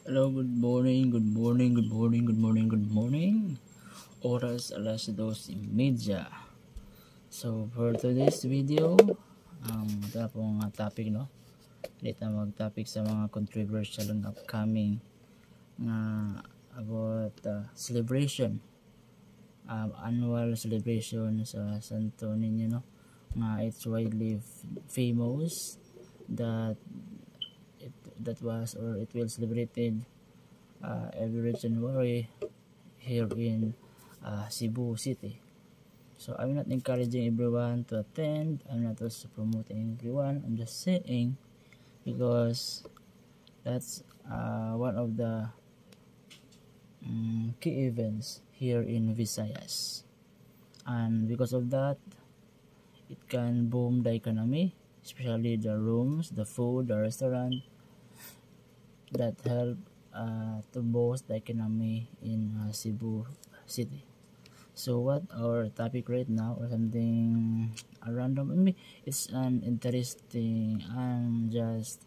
Hello, good morning, good morning, good morning, good morning, good morning. Oras alas 12:30. So, for today's video, ito na pong topic, no? Dito na mag-topic sa mga controversial and upcoming about celebration. Annual celebration sa Santo Niño, no? It's widely famous that it will celebrated every January here in Cebu City. So I'm not encouraging everyone to attend. I'm not also promoting everyone. I'm just saying because that's one of the key events here in Visayas, and because of that, it can boom the economy, especially the rooms, the food, the restaurant that help to boost the economy in Cebu City. So what our topic right now, or something random, I mean, it's an interesting, I'm just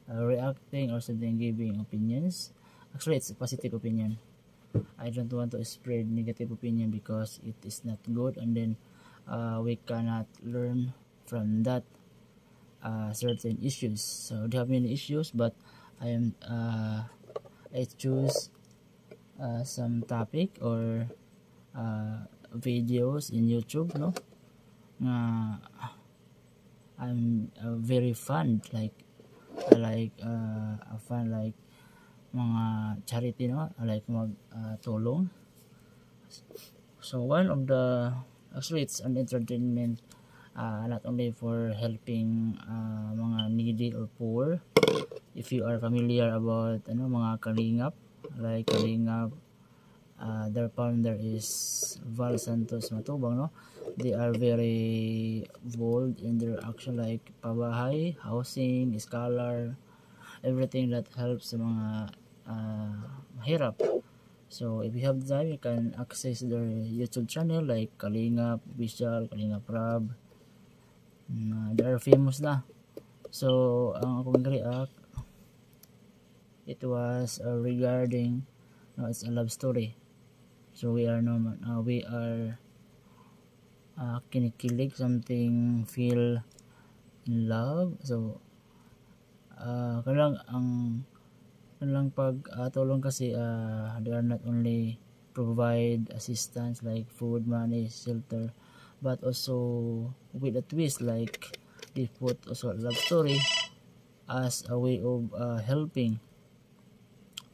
reacting or something, giving opinions. Actually, it's a positive opinion. I don't want to spread negative opinion because it is not good, and then we cannot learn from that certain issues. So they have many issues, but I choose some topic or videos in YouTube, no? I'm very fond, like I like fun, like mga charity, no? I like tulong. So one of the, actually it's an entertainment, not only for helping mga needy or poor. If you are familiar about mga Kalingap, like Kalingap, their founder is Val Santos Matubang, no? They are very bold in their action, like pabahay, housing, scholar, everything that helps sa mga mahirap. So if you have time, you can access their YouTube channel like Kalingap Official, Kalingap Rab. They are famous na. So ang akong react, it was regarding, it's a love story. So we are kinikilig, something, feel in love. So kanilang pag tulong kasi, they are not only provide assistance like food, money, shelter, but also with a twist, like they put also a love story as a way of helping,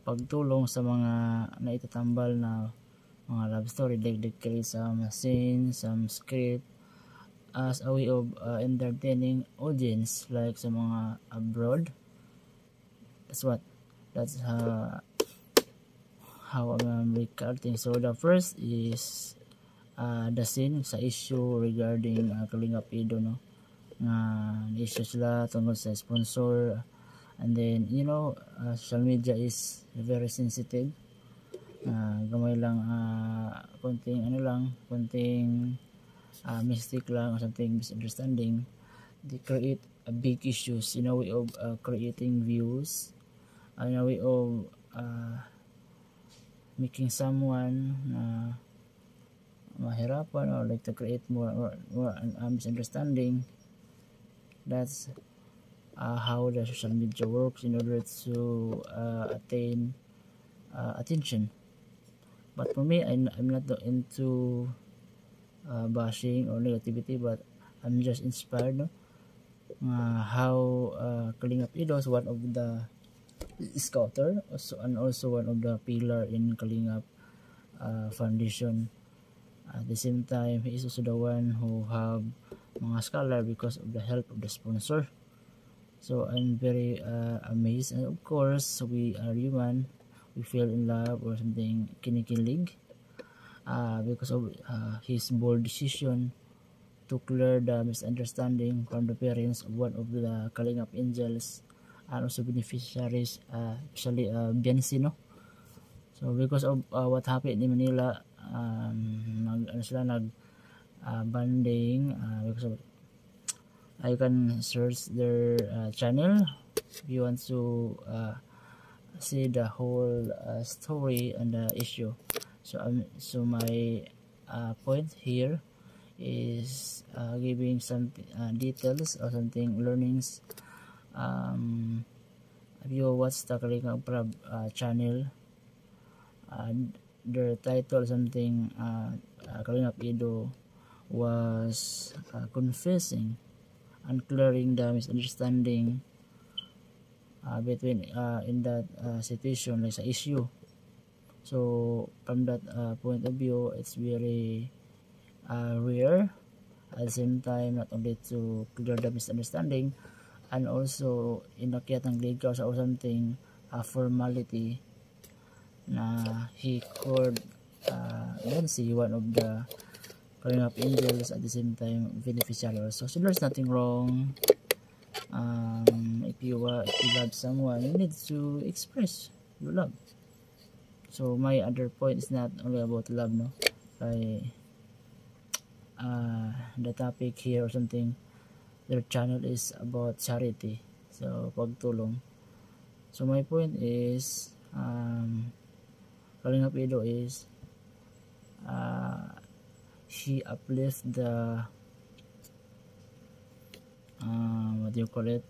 pagtulong sa mga naitatambal na mga love story, like they create some scene, some script as a way of entertaining audience, like sa mga abroad. That's how I'm recording. So the first is the scene sa issue regarding Kalingap Edo, no? Issue sila tungkol sa sponsor, and then social media is very sensitive. Gamay lang, konting mistake lang or something, misunderstanding, they create a big issues in a way of creating views, in a way of making someone mahirapan, or like to create more misunderstanding. That's how the social media works in order to attain attention. But for me, I'm not into bashing or negativity, but I'm just inspired, no? How Kalingap Edo is one of the scouter, and also one of the pillar in Kalingap Foundation. At the same time, he is also the one who have mga scholar because of the help of the sponsor. So I'm very amazed, and of course we are human, we feel in love or something, kinikilig, because of his bold decision to clear the misunderstanding from the parents of one of the Kalingap angels, and also beneficiaries, especially Biansi, no? So because of what happened in Manila, banding, because of, I can search their channel if you want to see the whole story and the issue. So my point here is giving some details or something learnings. If you watch the Kalingap Prab channel, their title something Kalingap Edo was confessing and clearing the misunderstanding between in that situation, like sa issue. So from that point of view, it's very rare, at the same time not only to clear the misunderstanding and also inakyat ng legal or something formality na he could then see one of the Kalingap angels, at the same time beneficiary also. So there's nothing wrong. If you love someone, you need to express your love. So my other point is not only about love, no, like the topic here or something, their channel is about charity, so pagtulong. So my point is Kalingap Edo is he uplift the what do you call it,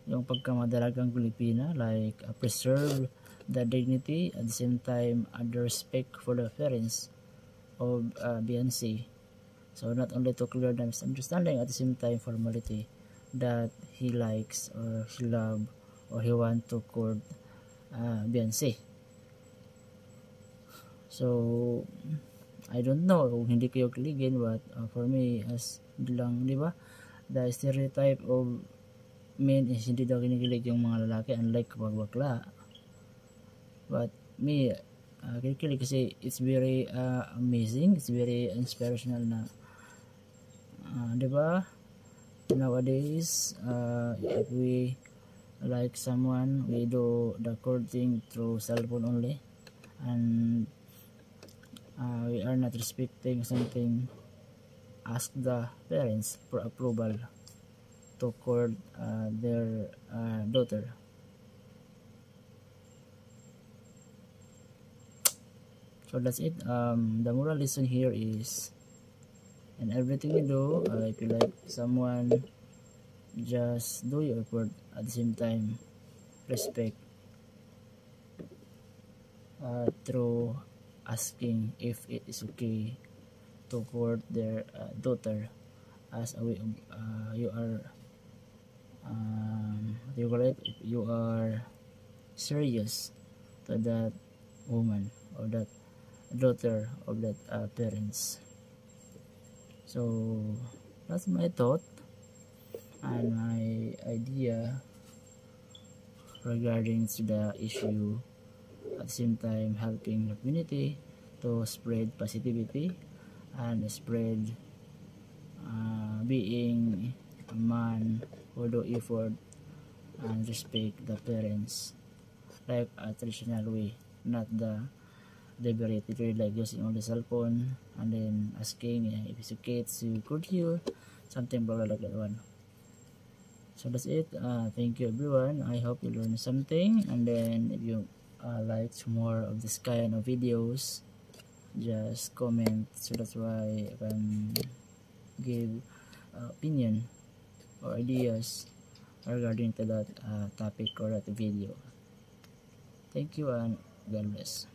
yung pagkamadalagang Pilipina, like preserve the dignity, at the same time the respect for the parents of BNC. So not only to clear the misunderstanding, at the same time formality that he likes or he love or he want to court BNC. So I don't know kung hindi kayo kiligin, but for me as lang, di ba, the stereotype of men is hindi daw kinikilig yung mga lalaki, unlike kapag bakla. But me, kinikilig kasi it's very amazing, it's very inspirational na di ba, nowadays if we like someone, we do the courting through cell phone only, and we are not respecting something, ask the parents for approval to court their daughter. So that's it. The moral lesson here is, in everything you do, if you like someone, just do your effort, at the same time respect through asking if it is okay to court their daughter, as a way of you are you call it, if you are serious to that woman or that daughter of that parents. So that's my thought and my idea regarding to the issue, at the same time helping the community to spread positivity and spread being a man who do effort and respect the parents like a traditional way, not the deliberate like using on the cell phone and then asking if it's okay to court you, something blah blah like that one. So that's it. Thank you everyone, I hope you learned something, and then if you like more of this kind of videos, just comment, so that's why I can give opinion or ideas regarding to that topic or that video. Thank you and God bless.